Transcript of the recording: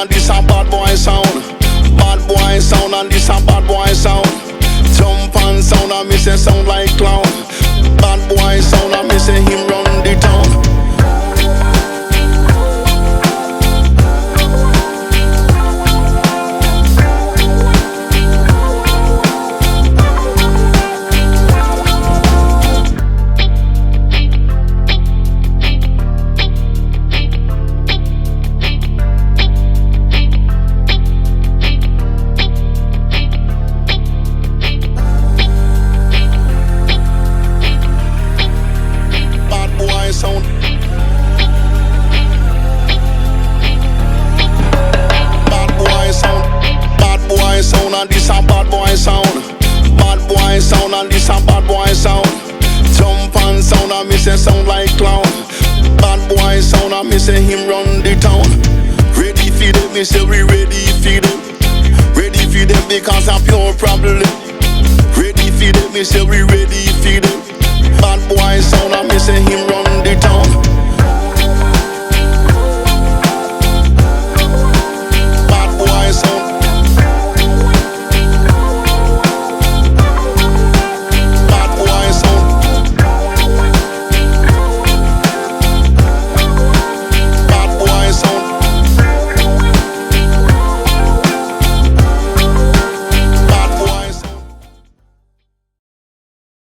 and this a bad boy sound. Bad boy sound and this a bad boy sound. Jump and sound and me say sound like clown. Bad boy sound and me say him run the town. And this a bad boy sound. Bad boy sound and this a bad boy sound. Jump and sound and me say sound like clown. Bad boy sound and me say him run the town. Ready for them, me say we ready for them. Ready for them because I'm pure problem. Ready for them, me say we ready for them. Bad boy sound and me say him run